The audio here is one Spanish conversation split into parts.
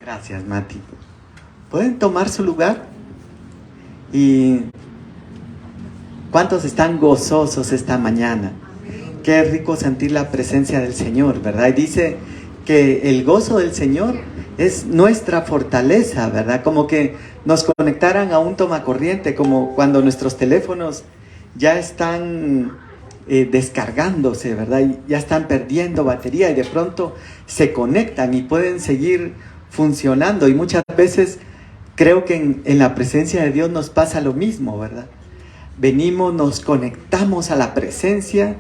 Gracias, Mati. ¿Pueden tomar su lugar? ¿Y cuántos están gozosos esta mañana? Qué rico sentir la presencia del Señor, ¿verdad? Y dice que el gozo del Señor es nuestra fortaleza, ¿verdad? Como que nos conectaran a un tomacorriente, como cuando nuestros teléfonos ya están descargándose, ¿verdad? Y ya están perdiendo batería y de pronto se conectan y pueden seguir funcionando. Y muchas veces creo que en la presencia de Dios nos pasa lo mismo, ¿verdad? Venimos, nos conectamos a la presencia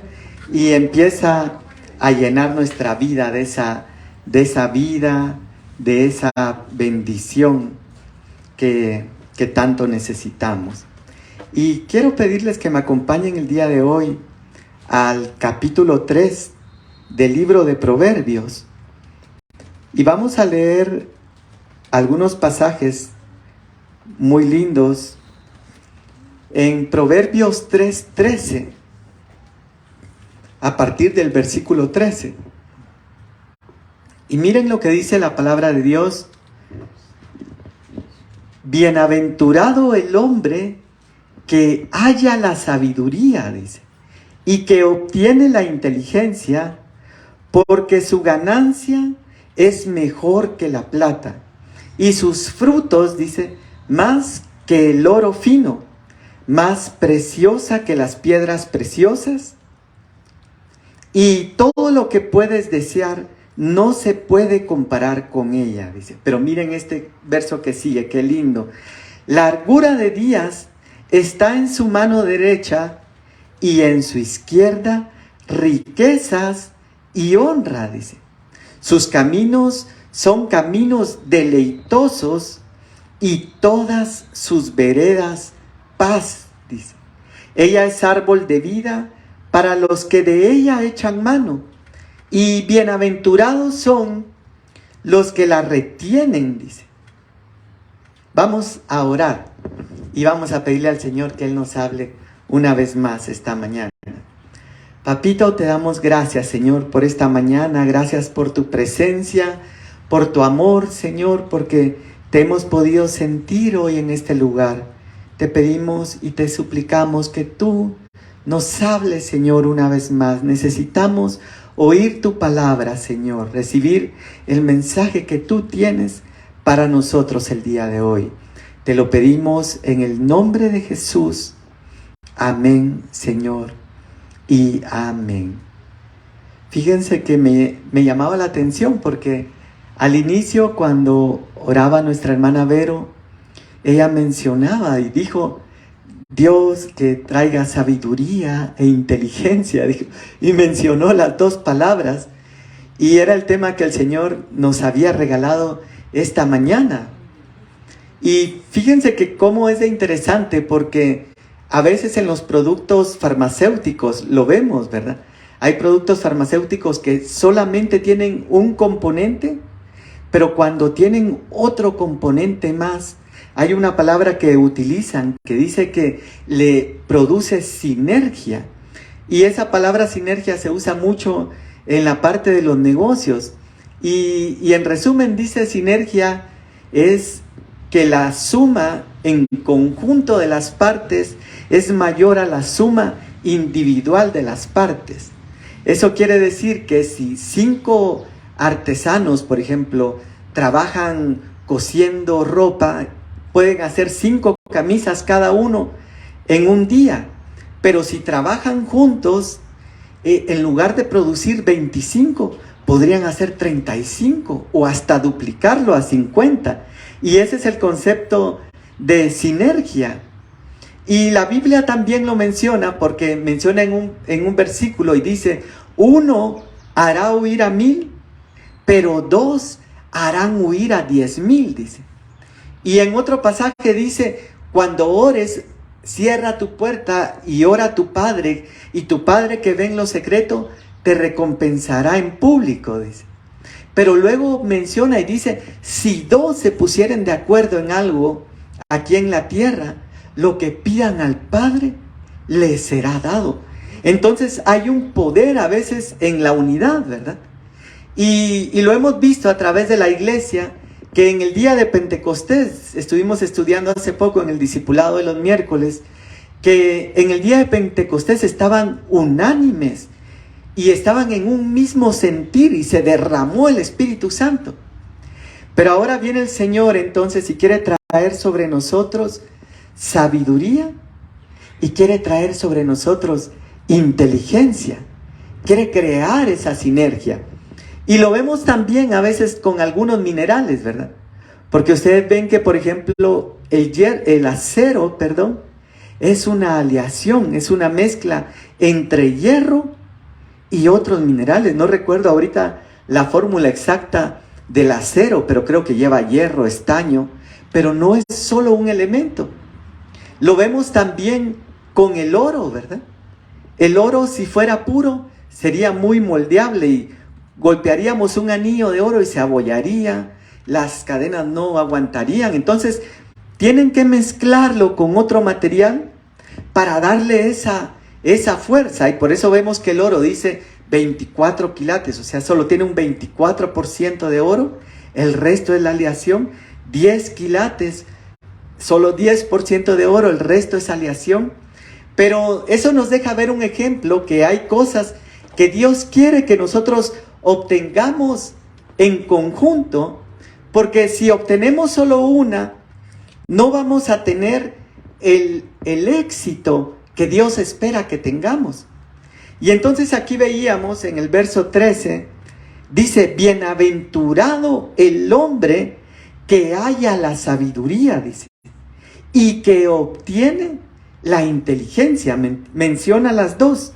y empieza a llenar nuestra vida de esa vida, de esa bendición que tanto necesitamos. Y quiero pedirles que me acompañen el día de hoy al capítulo 3 del libro de Proverbios. Y vamos a leer algunos pasajes muy lindos en Proverbios 3:13, a partir del versículo 13. Y miren lo que dice la palabra de Dios. Bienaventurado el hombre que halla la sabiduría, dice, y que obtiene la inteligencia, porque su ganancia es mejor que la plata, y sus frutos, dice, más que el oro fino, más preciosa que las piedras preciosas. Y todo lo que puedes desear no se puede comparar con ella, dice. Pero miren este verso que sigue, qué lindo. Largura de días está en su mano derecha y en su izquierda riquezas y honra, dice. Sus caminos son caminos deleitosos y todas sus veredas paz, dice. Ella es árbol de vida para los que de ella echan mano, y bienaventurados son los que la retienen, dice. Vamos a orar y vamos a pedirle al Señor que Él nos hable una vez más esta mañana. Papito, te damos gracias, Señor, por esta mañana. Gracias por tu presencia, por tu amor, Señor, porque te hemos podido sentir hoy en este lugar. Te pedimos y te suplicamos que tú nos hables, Señor, una vez más. Necesitamos oír tu palabra, Señor, recibir el mensaje que tú tienes para nosotros el día de hoy. Te lo pedimos en el nombre de Jesús. Amén, Señor, y amén. Fíjense que me llamaba la atención porque al inicio, cuando oraba nuestra hermana Vero, ella mencionaba y dijo: Dios que traiga sabiduría e inteligencia, dijo, y mencionó las dos palabras, y era el tema que el Señor nos había regalado esta mañana. Y fíjense que cómo es de interesante, porque a veces en los productos farmacéuticos lo vemos, ¿verdad? Hay productos farmacéuticos que solamente tienen un componente, pero cuando tienen otro componente más, hay una palabra que utilizan que dice que le produce sinergia. Y esa palabra sinergia se usa mucho en la parte de los negocios. Y en resumen dice: sinergia es que la suma en conjunto de las partes es mayor a la suma individual de las partes. Eso quiere decir que si 5 artesanos, por ejemplo, trabajan cosiendo ropa, pueden hacer 5 camisas cada uno en un día. Pero si trabajan juntos, en lugar de producir 25, podrían hacer 35 o hasta duplicarlo a 50. Y ese es el concepto de sinergia. Y la Biblia también lo menciona, porque menciona en un versículo y dice: 1 hará huir a 1000, pero 2 harán huir a 10,000, dice. Y en otro pasaje dice: cuando ores, cierra tu puerta y ora a tu Padre, y tu Padre que ve en lo secreto te recompensará en público, dice. Pero luego menciona y dice: si 2 se pusieren de acuerdo en algo aquí en la tierra, lo que pidan al Padre les será dado. Entonces hay un poder a veces en la unidad, ¿verdad? Y lo hemos visto a través de la iglesia, que en el día de Pentecostés, estuvimos estudiando hace poco en el discipulado de los miércoles, que en el día de Pentecostés estaban unánimes y estaban en un mismo sentir y se derramó el Espíritu Santo. Pero ahora viene el Señor entonces y quiere traer sobre nosotros sabiduría y quiere traer sobre nosotros inteligencia. Quiere crear esa sinergia. Y lo vemos también a veces con algunos minerales, ¿verdad? Porque ustedes ven que, por ejemplo, el acero, es una aleación, es una mezcla entre hierro y otros minerales. No recuerdo ahorita la fórmula exacta del acero, pero creo que lleva hierro, estaño, pero no es solo un elemento. Lo vemos también con el oro, ¿verdad? El oro, si fuera puro, sería muy moldeable y golpearíamos un anillo de oro y se abollaría, las cadenas no aguantarían. Entonces, tienen que mezclarlo con otro material para darle esa fuerza. Y por eso vemos que el oro dice 24 quilates, o sea, solo tiene un 24% de oro, el resto es la aleación. 10 quilates, solo 10% de oro, el resto es aleación. Pero eso nos deja ver un ejemplo que hay cosas que Dios quiere que nosotros obtengamos en conjunto, porque si obtenemos solo una, no vamos a tener el éxito que Dios espera que tengamos. Y entonces aquí veíamos en el verso 13, dice, bienaventurado el hombre que halla la sabiduría, dice, y que obtiene la inteligencia. Menciona las dos.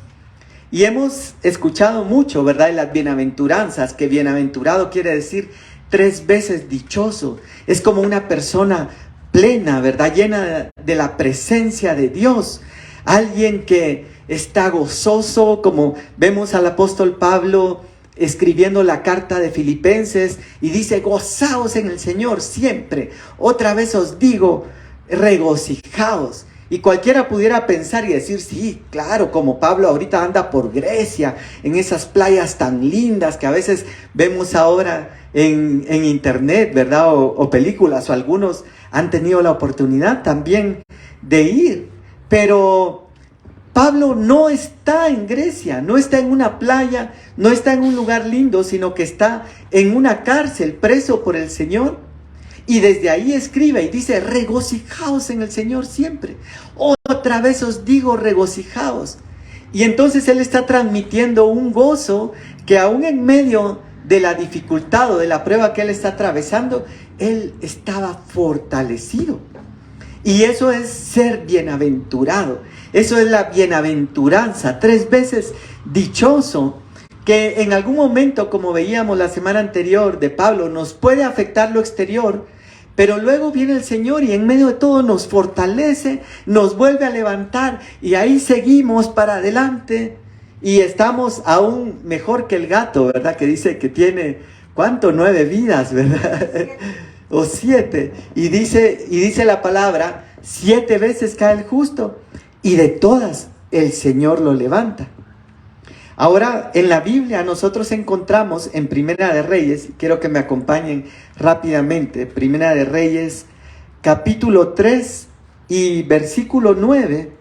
Y hemos escuchado mucho, ¿verdad?, de las bienaventuranzas, que bienaventurado quiere decir 3 veces dichoso. Es como una persona plena, ¿verdad?, llena de la presencia de Dios. Alguien que está gozoso, como vemos al apóstol Pablo escribiendo la carta de Filipenses y dice, gozaos en el Señor siempre. Otra vez os digo, regocijaos. Y cualquiera pudiera pensar y decir, sí, claro, como Pablo ahorita anda por Grecia, en esas playas tan lindas que a veces vemos ahora en internet, ¿verdad? O películas, o algunos han tenido la oportunidad también de ir. Pero Pablo no está en Grecia, no está en una playa, no está en un lugar lindo, sino que está en una cárcel, preso por el Señor. Y desde ahí escribe y dice, regocijaos en el Señor siempre. Otra vez os digo, regocijaos. Y entonces él está transmitiendo un gozo que aún en medio de la dificultad o de la prueba que él está atravesando, él estaba fortalecido. Y eso es ser bienaventurado. Eso es la bienaventuranza, 3 veces dichoso, que en algún momento, como veíamos la semana anterior de Pablo, nos puede afectar lo exterior, pero luego viene el Señor y en medio de todo nos fortalece, nos vuelve a levantar y ahí seguimos para adelante y estamos aún mejor que el gato, ¿verdad? Que dice que tiene, ¿cuánto? 9 vidas, ¿verdad? O 7. Y dice la palabra, 7 veces cae el justo y de todas el Señor lo levanta. Ahora, en la Biblia nosotros encontramos en Primera de Reyes, quiero que me acompañen rápidamente, Primera de Reyes, capítulo 3 y versículo 9.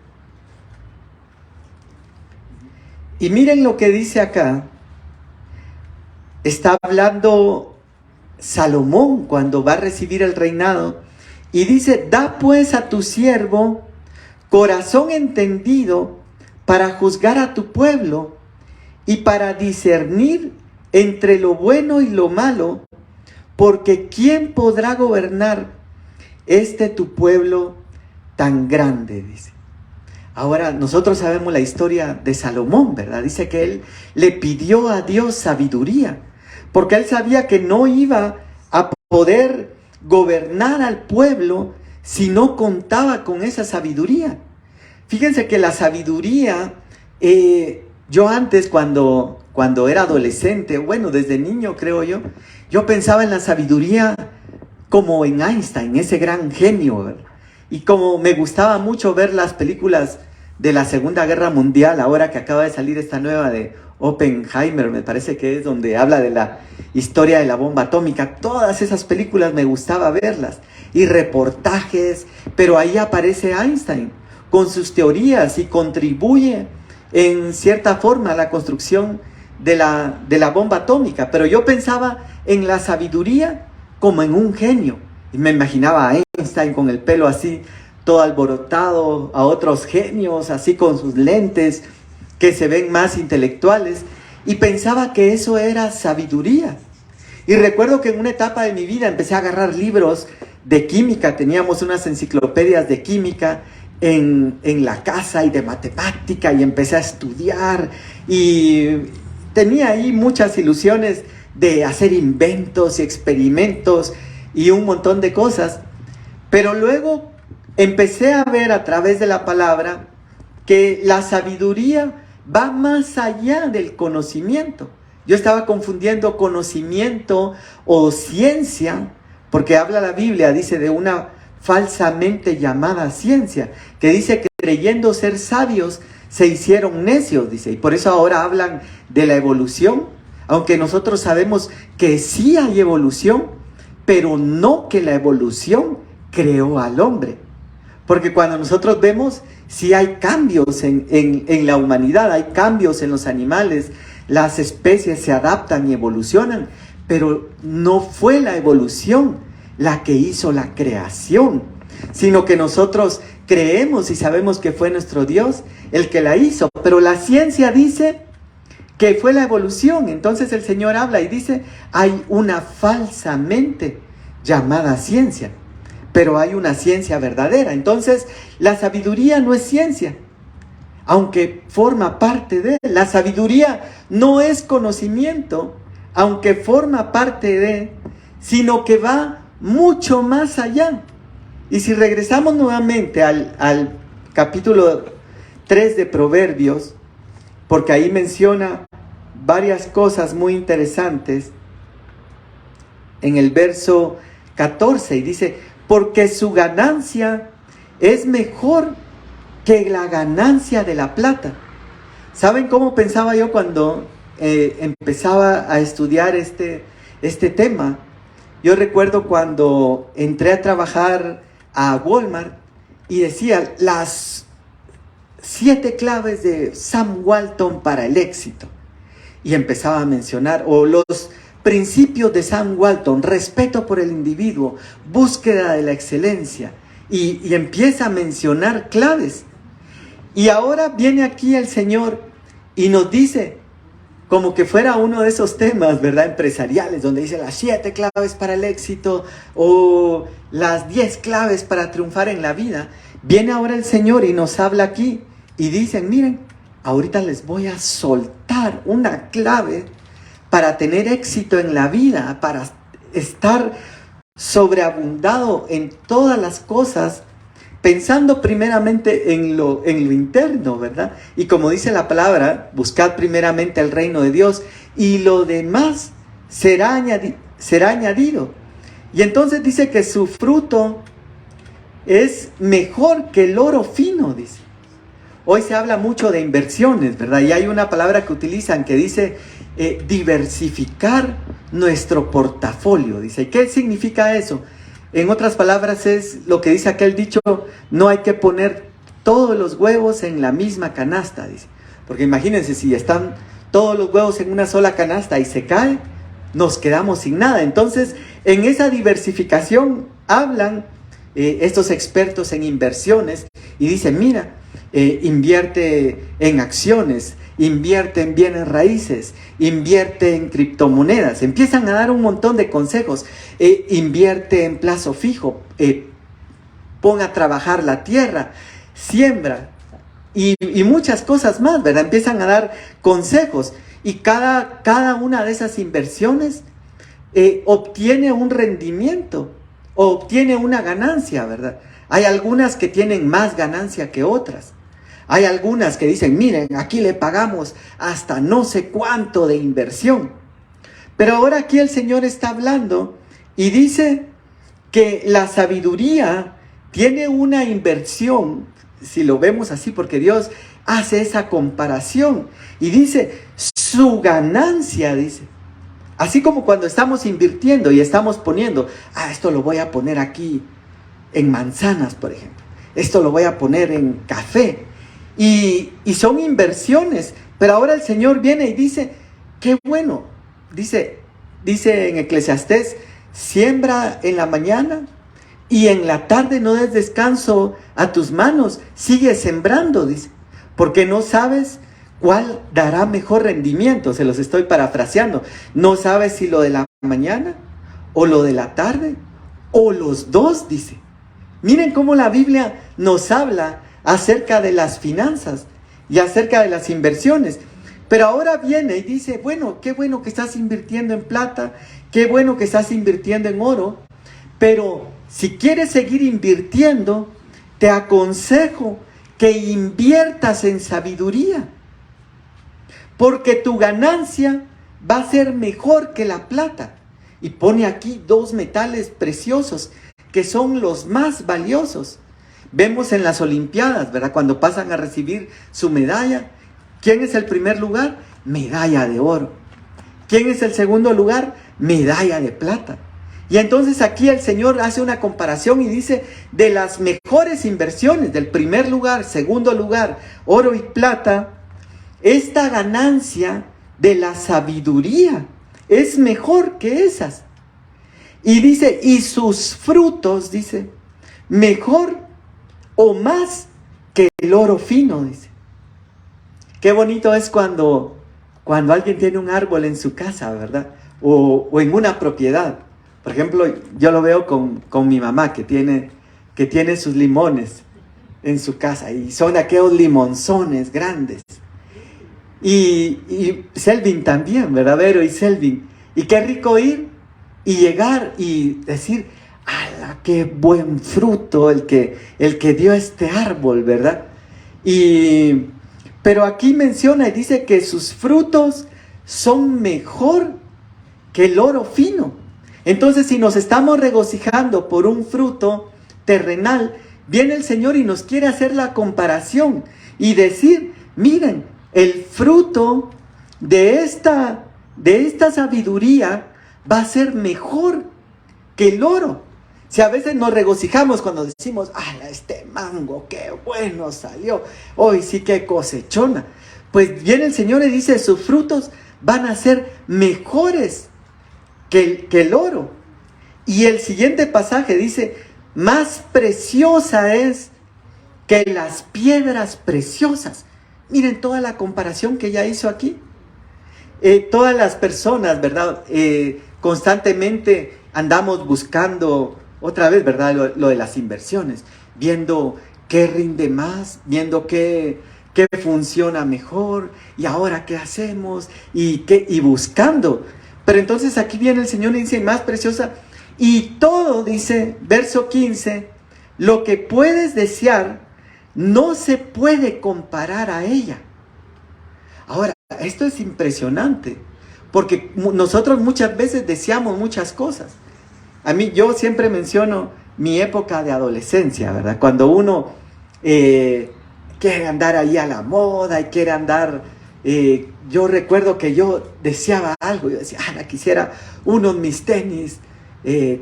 Y miren lo que dice acá. Está hablando Salomón cuando va a recibir el reinado. Y dice, da pues a tu siervo corazón entendido para juzgar a tu pueblo y para discernir entre lo bueno y lo malo, porque ¿quién podrá gobernar tu pueblo tan grande? Dice. Ahora, nosotros sabemos la historia de Salomón, ¿verdad? Dice que él le pidió a Dios sabiduría, porque él sabía que no iba a poder gobernar al pueblo si no contaba con esa sabiduría. Fíjense que la sabiduría, yo antes cuando era adolescente, bueno, desde niño creo yo pensaba en la sabiduría como en Einstein, ese gran genio, ¿verdad? Y como me gustaba mucho ver las películas de la Segunda Guerra Mundial, ahora que acaba de salir esta nueva de Oppenheimer, me parece que es donde habla de la historia de la bomba atómica. Todas esas películas me gustaba verlas, y reportajes, pero ahí aparece Einstein con sus teorías y contribuye en cierta forma a la construcción de la bomba atómica. Pero yo pensaba en la sabiduría como en un genio, y me imaginaba a Einstein con el pelo así todo alborotado, a otros genios así con sus lentes que se ven más intelectuales, y pensaba que eso era sabiduría. Y recuerdo que en una etapa de mi vida empecé a agarrar libros de química. Teníamos unas enciclopedias de química en la casa, y de matemática, y empecé a estudiar, y tenía ahí muchas ilusiones de hacer inventos y experimentos y un montón de cosas. Pero luego empecé a ver a través de la palabra que la sabiduría va más allá del conocimiento. Yo estaba confundiendo conocimiento o ciencia, porque habla la Biblia, dice, de una falsamente llamada ciencia, que dice que creyendo ser sabios se hicieron necios, dice, y por eso ahora hablan de la evolución, aunque nosotros sabemos que sí hay evolución, pero no que la evolución creó al hombre. Porque cuando nosotros vemos, sí hay cambios en la humanidad, hay cambios en los animales, las especies se adaptan y evolucionan, pero no fue la evolución la que hizo la creación, sino que nosotros creemos y sabemos que fue nuestro Dios el que la hizo. Pero la ciencia dice que fue la evolución. Entonces el Señor habla y dice, hay una falsamente llamada ciencia, pero hay una ciencia verdadera. Entonces la sabiduría no es ciencia, aunque forma parte de. La sabiduría no es conocimiento, aunque forma parte de, sino que va mucho más allá. Y si regresamos nuevamente al capítulo 3 de Proverbios, porque ahí menciona varias cosas muy interesantes, en el verso 14, y dice, porque su ganancia es mejor que la ganancia de la plata. ¿Saben cómo pensaba yo cuando empezaba a estudiar este tema? Yo recuerdo cuando entré a trabajar a Walmart y decía las 7 claves de Sam Walton para el éxito. Y empezaba a mencionar, o los principios de Sam Walton: respeto por el individuo, búsqueda de la excelencia. Y empieza a mencionar claves. Y ahora viene aquí el Señor y nos dice, como que fuera uno de esos temas, ¿verdad?, empresariales, donde dice las 7 claves para el éxito o las 10 claves para triunfar en la vida. Viene ahora el Señor y nos habla aquí y dicen, miren, ahorita les voy a soltar una clave para tener éxito en la vida, para estar sobreabundado en todas las cosas, pensando primeramente en lo interno, ¿verdad? Y como dice la palabra, buscad primeramente el reino de Dios y lo demás será añadido. Y entonces dice que su fruto es mejor que el oro fino, dice. Hoy se habla mucho de inversiones, ¿verdad? Y hay una palabra que utilizan que dice diversificar nuestro portafolio, dice. ¿Y qué significa eso? En otras palabras es lo que dice aquel dicho, no hay que poner todos los huevos en la misma canasta, dice. Porque imagínense, si están todos los huevos en una sola canasta y se cae, nos quedamos sin nada. Entonces, en esa diversificación hablan estos expertos en inversiones y dicen, mira, invierte en acciones, invierte en bienes raíces, invierte en criptomonedas. Empiezan a dar un montón de consejos. Invierte en plazo fijo, pon a trabajar la tierra, siembra y muchas cosas más, ¿verdad? Empiezan a dar consejos y cada una de esas inversiones obtiene un rendimiento, obtiene una ganancia, ¿verdad? Hay algunas que tienen más ganancia que otras. Hay algunas que dicen, miren, aquí le pagamos hasta no sé cuánto de inversión. Pero ahora aquí el Señor está hablando y dice que la sabiduría tiene una inversión si lo vemos así, porque Dios hace esa comparación y dice, su ganancia, dice, así como cuando estamos invirtiendo y estamos poniendo, esto lo voy a poner aquí en manzanas, por ejemplo, esto lo voy a poner en café, y son inversiones, pero ahora el Señor viene y dice, qué bueno, dice en Eclesiastés, siembra en la mañana y en la tarde no des descanso a tus manos, sigue sembrando, dice, porque no sabes cuál dará mejor rendimiento. Se los estoy parafraseando. No sabes si lo de la mañana o lo de la tarde o los dos, dice. Miren cómo la Biblia nos habla acerca de las finanzas y acerca de las inversiones. Pero ahora viene y dice, bueno, qué bueno que estás invirtiendo en plata, qué bueno que estás invirtiendo en oro, pero si quieres seguir invirtiendo, te aconsejo que inviertas en sabiduría, porque tu ganancia va a ser mejor que la plata. Y pone aquí dos metales preciosos que son los más valiosos. Vemos en las Olimpiadas, ¿verdad? Cuando pasan a recibir su medalla, ¿quién es el primer lugar? Medalla de oro. ¿Quién es el segundo lugar? Medalla de plata. Y entonces aquí el Señor hace una comparación y dice, de las mejores inversiones, del primer lugar, segundo lugar, oro y plata, esta ganancia de la sabiduría es mejor que esas. Y dice, y sus frutos, dice, mejor o más que el oro fino, dice. Qué bonito es cuando alguien tiene un árbol en su casa, ¿verdad? O en una propiedad. Por ejemplo, yo lo veo con mi mamá que tiene sus limones en su casa y son aquellos limonzones grandes. Y Selvin también, ¿verdad? Vero y Selvin. Y qué rico ir y llegar y decir, ¡ala, qué buen fruto el que dio este árbol!, ¿verdad? Pero aquí menciona y dice que sus frutos son mejor que el oro fino. Entonces, si nos estamos regocijando por un fruto terrenal, viene el Señor y nos quiere hacer la comparación y decir, miren, el fruto de esta sabiduría va a ser mejor que el oro. Si a veces nos regocijamos cuando decimos, este mango, qué bueno salió, hoy sí que cosechona. Pues viene el Señor y dice, sus frutos van a ser mejores que el oro. Y el siguiente pasaje dice, más preciosa es que las piedras preciosas. Miren toda la comparación que ella hizo aquí. Todas las personas, ¿verdad? Constantemente andamos buscando, otra vez, ¿verdad? Lo de las inversiones, viendo qué rinde más, viendo qué funciona mejor, y ahora qué hacemos, y buscando. Pero entonces aquí viene el Señor y dice, más preciosa, y todo, dice, verso 15, lo que puedes desear no se puede comparar a ella. Ahora, esto es impresionante, porque nosotros muchas veces deseamos muchas cosas. Yo siempre menciono mi época de adolescencia, ¿verdad? Cuando uno quiere andar ahí a la moda y quiere andar... yo recuerdo que yo deseaba algo, yo decía, quisiera unos mis tenis,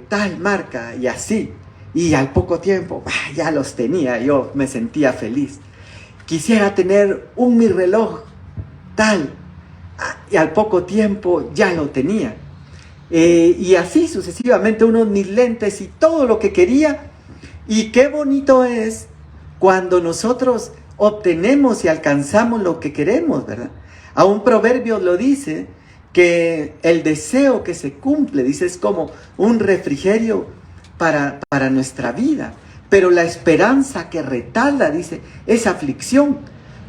tal marca y así. Y al poco tiempo, ya los tenía, yo me sentía feliz. Quisiera tener mi reloj tal, y al poco tiempo ya lo tenía. Y así sucesivamente, unos mis lentes y todo lo que quería. Y qué bonito es cuando nosotros obtenemos y alcanzamos lo que queremos, ¿verdad? A un proverbio lo dice, que el deseo que se cumple, dice, es como un refrigerio para nuestra vida. Pero la esperanza que retarda, dice, es aflicción.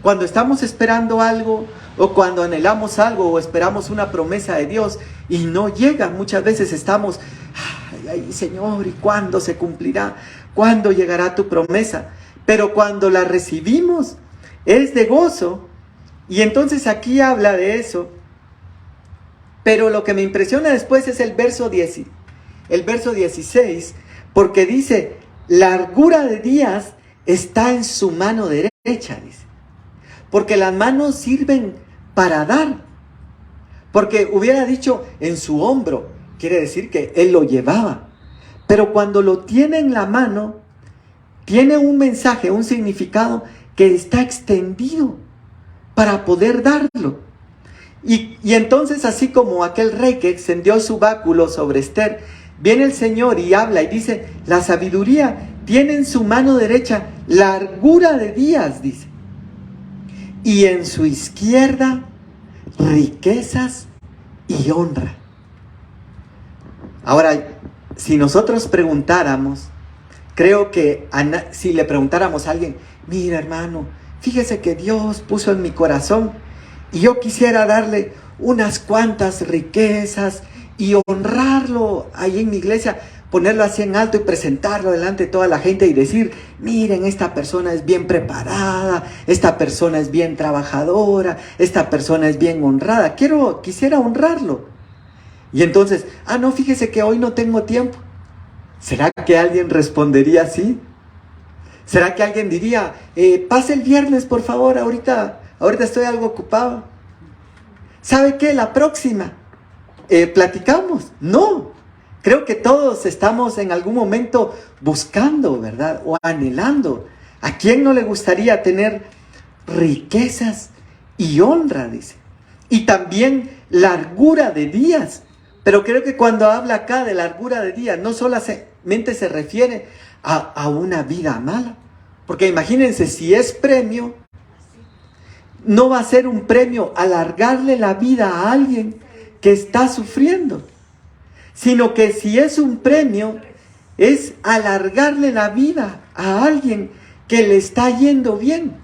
Cuando estamos esperando algo, o cuando anhelamos algo, o esperamos una promesa de Dios, y no llega, muchas veces estamos, ay, Señor, ¿y cuándo se cumplirá? ¿Cuándo llegará tu promesa? Pero cuando la recibimos, es de gozo. Y entonces aquí habla de eso. Pero lo que me impresiona después es el verso 16, porque dice, largura de días está en su mano derecha, dice. Porque las manos sirven para dar. Porque hubiera dicho en su hombro, quiere decir que él lo llevaba. Pero cuando lo tiene en la mano, tiene un mensaje, un significado que está extendido para poder darlo. Y entonces, así como aquel rey que extendió su báculo sobre Ester, viene el Señor y habla y dice, la sabiduría tiene en su mano derecha largura de días, dice. Y en su izquierda riquezas y honra. Ahora, si nosotros preguntáramos, creo que si le preguntáramos a alguien, mira hermano, fíjese que Dios puso en mi corazón y yo quisiera darle unas cuantas riquezas y honrarlo ahí en mi iglesia, ponerlo así en alto y presentarlo delante de toda la gente y decir, miren, esta persona es bien preparada, esta persona es bien trabajadora, esta persona es bien honrada, quisiera honrarlo. Y entonces, no, fíjese que hoy no tengo tiempo. ¿Será que alguien respondería así? ¿Será que alguien diría, pase el viernes por favor, ahorita estoy algo ocupado? ¿Sabe qué? La próxima, platicamos. No, creo que todos estamos en algún momento buscando, ¿verdad? O anhelando. ¿A quién no le gustaría tener riquezas y honra, dice? Y también largura de días. Pero creo que cuando habla acá de largura de días, no solamente se refiere a una vida mala. Porque imagínense, si es premio, no va a ser un premio alargarle la vida a alguien que está sufriendo, sino que si es un premio, es alargarle la vida a alguien que le está yendo bien.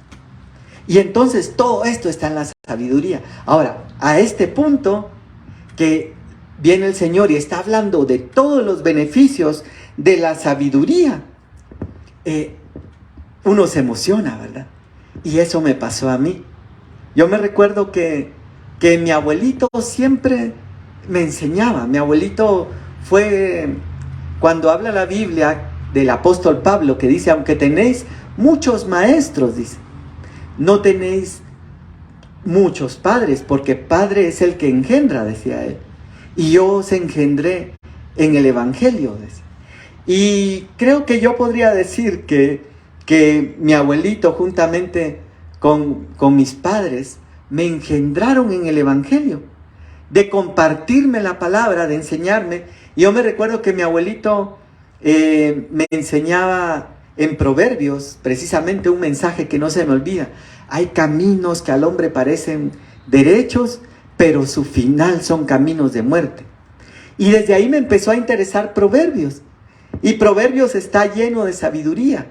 Y entonces todo esto está en la sabiduría. Ahora, a este punto que viene el Señor y está hablando de todos los beneficios de la sabiduría, uno se emociona, ¿verdad? Y eso me pasó a mí. Yo me recuerdo que mi abuelito siempre me enseñaba. Mi abuelito fue, cuando habla la Biblia del apóstol Pablo, que dice, aunque tenéis muchos maestros, dice, no tenéis muchos padres, porque padre es el que engendra, decía él. Y yo os engendré en el Evangelio, decía. Y creo que yo podría decir que mi abuelito juntamente con mis padres me engendraron en el Evangelio, de compartirme la palabra, de enseñarme. Y yo me recuerdo que mi abuelito me enseñaba en Proverbios, precisamente un mensaje que no se me olvida. Hay caminos que al hombre parecen derechos, pero su final son caminos de muerte. Y desde ahí me empezó a interesar Proverbios. Y Proverbios está lleno de sabiduría.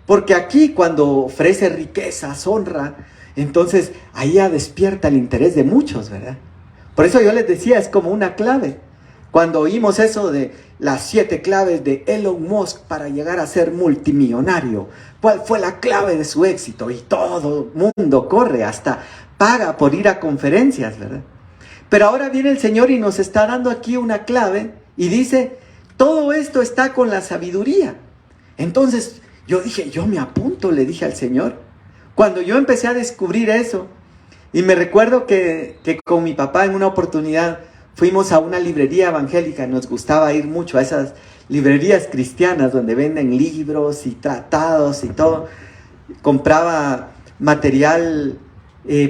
Porque aquí cuando ofrece riquezas, honra, entonces ahí ya despierta el interés de muchos, ¿verdad? Por eso yo les decía, es como una clave. Cuando oímos eso de las 7 claves de Elon Musk para llegar a ser multimillonario, ¿cuál fue la clave de su éxito? Y todo el mundo corre, hasta paga por ir a conferencias, ¿verdad? Pero ahora viene el Señor y nos está dando aquí una clave y dice, todo esto está con la sabiduría. Entonces yo dije, yo me apunto, le dije al Señor. Cuando yo empecé a descubrir eso, y me recuerdo que con mi papá en una oportunidad fuimos a una librería evangélica, nos gustaba ir mucho a esas librerías cristianas donde venden libros y tratados y todo. Compraba material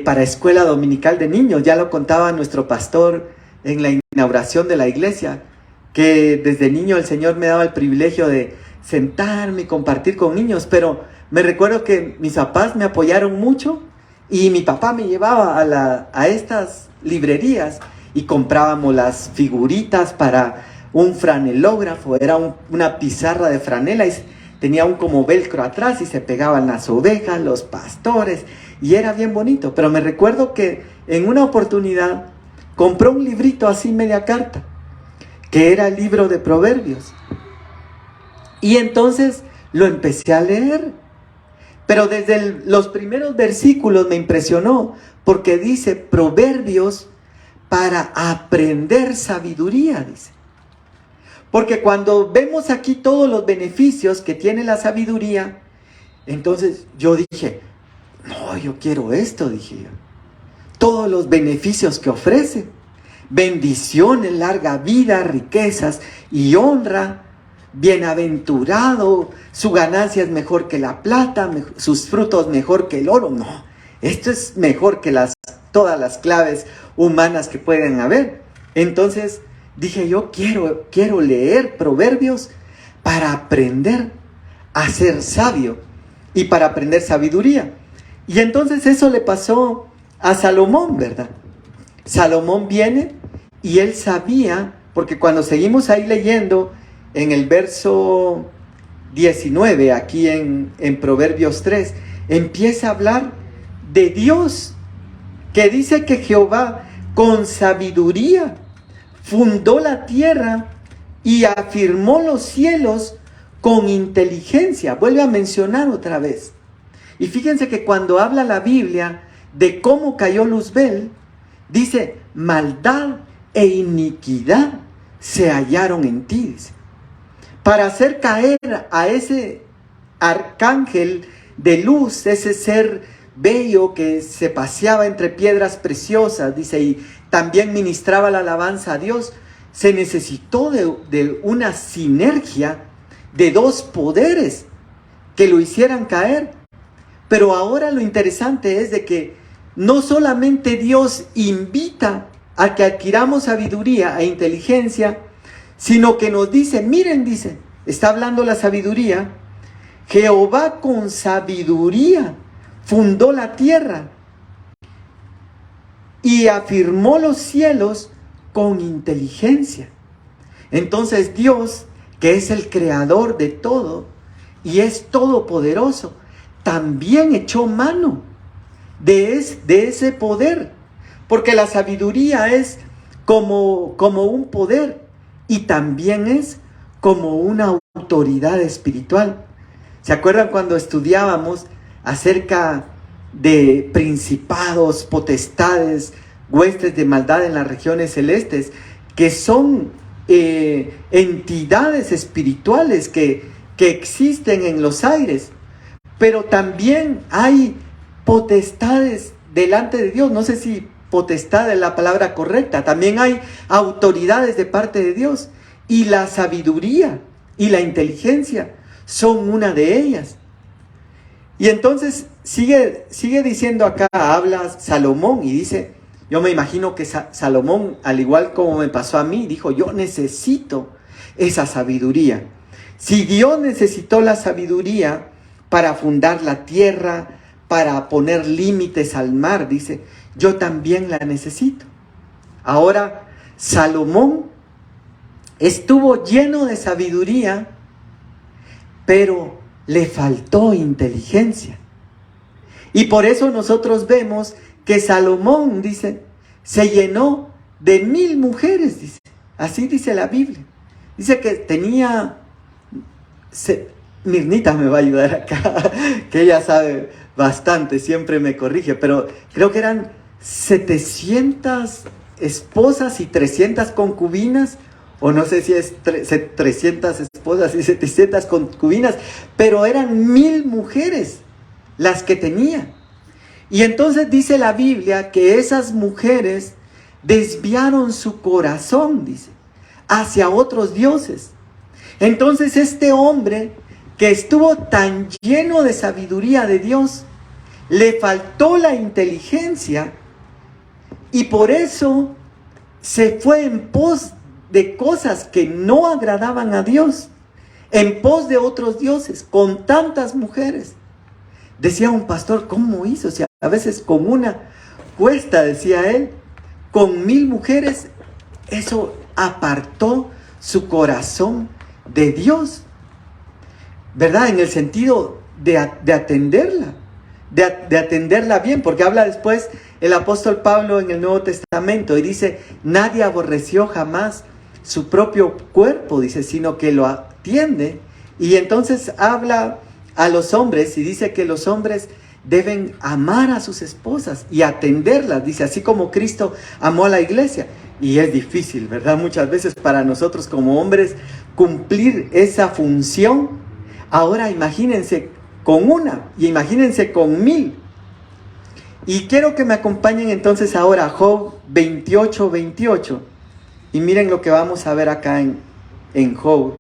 para escuela dominical de niños, ya lo contaba nuestro pastor en la inauguración de la iglesia, que desde niño el Señor me daba el privilegio de sentarme y compartir con niños, pero me recuerdo que mis papás me apoyaron mucho y mi papá me llevaba a estas librerías y comprábamos las figuritas para un franelógrafo, era una pizarra de franela y tenía un como velcro atrás y se pegaban las ovejas, los pastores y era bien bonito. Pero me recuerdo que en una oportunidad compré un librito así media carta, que era el libro de Proverbios. Y entonces lo empecé a leer. Pero desde los primeros versículos me impresionó porque dice Proverbios para aprender sabiduría, dice. Porque cuando vemos aquí todos los beneficios que tiene la sabiduría, Entonces yo dije, no, yo quiero esto, dije yo. Todos los beneficios que ofrece, bendiciones, larga vida, riquezas y honra, bienaventurado, su ganancia es mejor que la plata, sus frutos mejor que el oro. No, esto es mejor que todas las claves humanas que pueden haber. Entonces dije, yo quiero leer Proverbios para aprender a ser sabio y para aprender sabiduría. Y entonces eso le pasó a Salomón, ¿verdad? Salomón viene y él sabía, porque cuando seguimos ahí leyendo en el verso 19, aquí en Proverbios 3, empieza a hablar de Dios, que dice que Jehová con sabiduría fundó la tierra y afirmó los cielos con inteligencia. Vuelve a mencionar otra vez. Y fíjense que cuando habla la Biblia de cómo cayó Luzbel, dice, maldad e iniquidad se hallaron en ti, dice. Para hacer caer a ese arcángel de luz, ese ser bello que se paseaba entre piedras preciosas, dice, y también ministraba la alabanza a Dios, se necesitó de una sinergia de dos poderes que lo hicieran caer. Pero ahora lo interesante es de que no solamente Dios invita a que adquiramos sabiduría e inteligencia, sino que nos dice, miren, dice, está hablando la sabiduría, Jehová con sabiduría fundó la tierra y afirmó los cielos con inteligencia. Entonces Dios, que es el creador de todo y es todopoderoso, también echó mano de ese poder, porque la sabiduría es como un poder y también es como una autoridad espiritual. ¿Se acuerdan cuando estudiábamos acerca de principados, potestades, huestes de maldad en las regiones celestes, que son entidades espirituales que existen en los aires? Pero también hay potestades delante de Dios. No sé si potestad es la palabra correcta. También hay autoridades de parte de Dios. Y la sabiduría y la inteligencia son una de ellas. Y entonces sigue diciendo acá, habla Salomón y dice, yo me imagino que Salomón, al igual como me pasó a mí, dijo, yo necesito esa sabiduría. Si Dios necesitó la sabiduría para fundar la tierra, para poner límites al mar, dice, yo también la necesito. Ahora, Salomón estuvo lleno de sabiduría, pero le faltó inteligencia. Y por eso nosotros vemos que Salomón, dice, se llenó de 1000 mujeres, dice. Así dice la Biblia. Dice que tenía... Mirnita me va a ayudar acá, que ella sabe bastante, siempre me corrige, pero creo que eran 700 esposas y 300 concubinas, o no sé si es 300 esposas y 700 concubinas, pero eran 1000 mujeres las que tenía. Y entonces dice la Biblia que esas mujeres desviaron su corazón, dice, hacia otros dioses. Entonces este hombre que estuvo tan lleno de sabiduría de Dios, le faltó la inteligencia y por eso se fue en pos de cosas que no agradaban a Dios, en pos de otros dioses, con tantas mujeres. Decía un pastor, ¿cómo hizo? O sea, a veces con una cuesta, decía él, con 1000 mujeres, eso apartó su corazón de Dios, ¿verdad? En el sentido de atenderla, de atenderla bien, porque habla después el apóstol Pablo en el Nuevo Testamento y dice, nadie aborreció jamás su propio cuerpo, dice, sino que lo atiende. Y entonces habla a los hombres y dice que los hombres deben amar a sus esposas y atenderlas, dice, así como Cristo amó a la iglesia. Y es difícil, ¿verdad? Muchas veces para nosotros como hombres cumplir esa función. Ahora imagínense con una, y imagínense con 1000. Y quiero que me acompañen entonces ahora a Job 28, 28. Y miren lo que vamos a ver acá en Job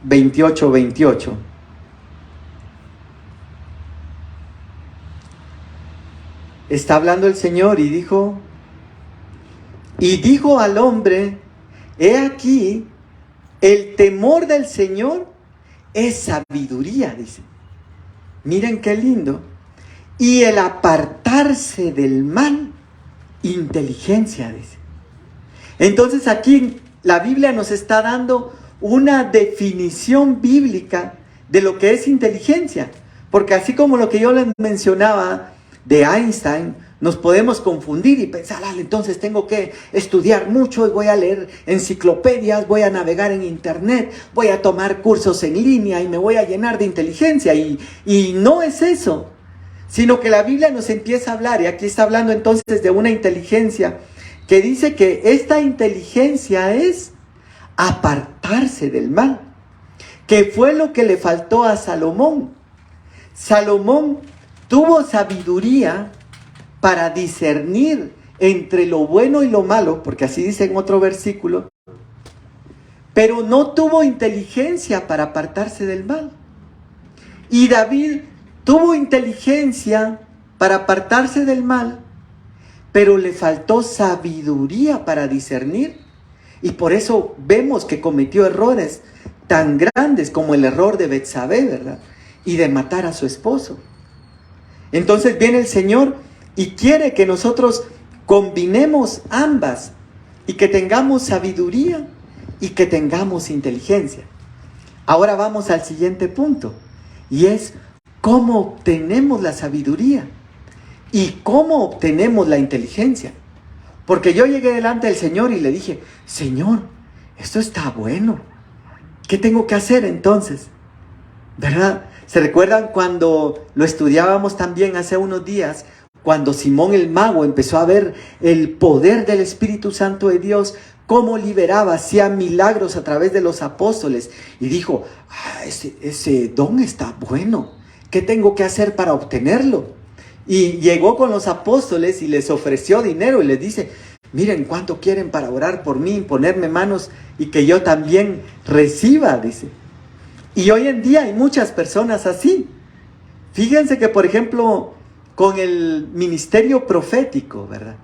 28, 28. Está hablando el Señor y dijo al hombre, he aquí, el temor del Señor es sabiduría, dice. Miren qué lindo. Y el apartarse del mal, inteligencia, dice. Entonces aquí la Biblia nos está dando una definición bíblica de lo que es inteligencia. Porque así como lo que yo les mencionaba de Einstein, nos podemos confundir y pensar, entonces tengo que estudiar mucho y voy a leer enciclopedias, voy a navegar en internet, voy a tomar cursos en línea y me voy a llenar de inteligencia. Y no es eso, sino que la Biblia nos empieza a hablar, y aquí está hablando entonces de una inteligencia que dice que esta inteligencia es apartarse del mal, que fue lo que le faltó a Salomón. Salomón tuvo sabiduría para discernir entre lo bueno y lo malo, porque así dice en otro versículo, pero no tuvo inteligencia para apartarse del mal. Y David tuvo inteligencia para apartarse del mal, pero le faltó sabiduría para discernir, y por eso vemos que cometió errores tan grandes como el error de Betsabé, ¿verdad? Y de matar a su esposo. Entonces viene el Señor y quiere que nosotros combinemos ambas y que tengamos sabiduría y que tengamos inteligencia. Ahora vamos al siguiente punto, y es cómo obtenemos la sabiduría y cómo obtenemos la inteligencia. Porque yo llegué delante del Señor y le dije, Señor, esto está bueno. ¿Qué tengo que hacer entonces? ¿Verdad? ¿Se recuerdan cuando lo estudiábamos también hace unos días? Cuando Simón el mago empezó a ver el poder del Espíritu Santo de Dios, cómo liberaba, hacía milagros a través de los apóstoles. Y dijo, ese don está bueno. ¿Qué tengo que hacer para obtenerlo? Y llegó con los apóstoles y les ofreció dinero y les dice, miren cuánto quieren para orar por mí, ponerme manos y que yo también reciba, dice. Y hoy en día hay muchas personas así. Fíjense que, por ejemplo, con el ministerio profético, ¿verdad?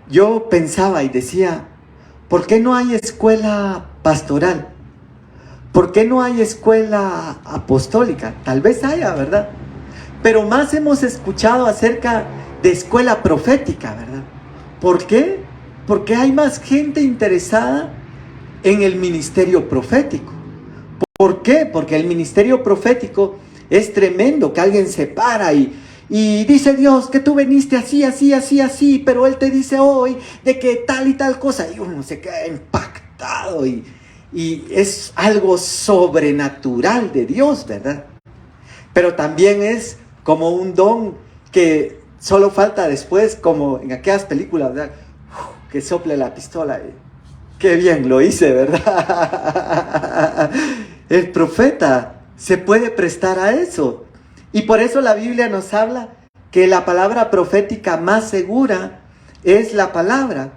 Yo pensaba y decía, ¿por qué no hay escuela pastoral? ¿Por qué no hay escuela apostólica? Tal vez haya, ¿verdad? Pero más hemos escuchado acerca de escuela profética, ¿verdad? ¿Por qué? Porque hay más gente interesada en el ministerio profético. ¿Por qué? Porque el ministerio profético es tremendo, que alguien se para y dice Dios que tú veniste así, así, así, así, pero Él te dice hoy de que tal y tal cosa, y uno se queda impactado y es algo sobrenatural de Dios, ¿verdad? Pero también es como un don que solo falta después, como en aquellas películas, ¿verdad? Que sople la pistola y qué bien lo hice, ¿verdad? El profeta se puede prestar a eso. Y por eso la Biblia nos habla que la palabra profética más segura es la palabra.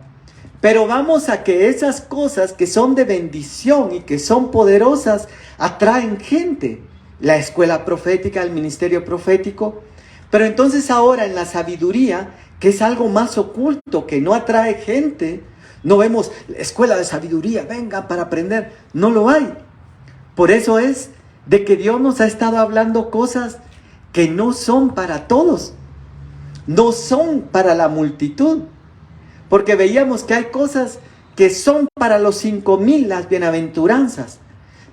Pero vamos a que esas cosas que son de bendición y que son poderosas atraen gente. La escuela profética, el ministerio profético. Pero entonces ahora en la sabiduría, que es algo más oculto, que no atrae gente, no vemos escuela de sabiduría, venga para aprender. No lo hay. Por eso es de que Dios nos ha estado hablando cosas que no son para todos, no son para la multitud, porque veíamos que hay cosas que son para los 5,000, las bienaventuranzas,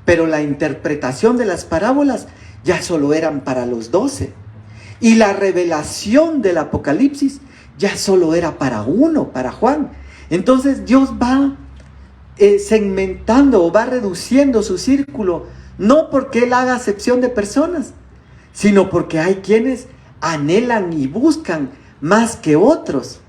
pero la interpretación de las parábolas ya solo eran para los 12, y la revelación del Apocalipsis ya solo era para uno, para Juan. Entonces Dios va segmentando o va reduciendo su círculo, no porque Él haga acepción de personas, sino porque hay quienes anhelan y buscan más que otros.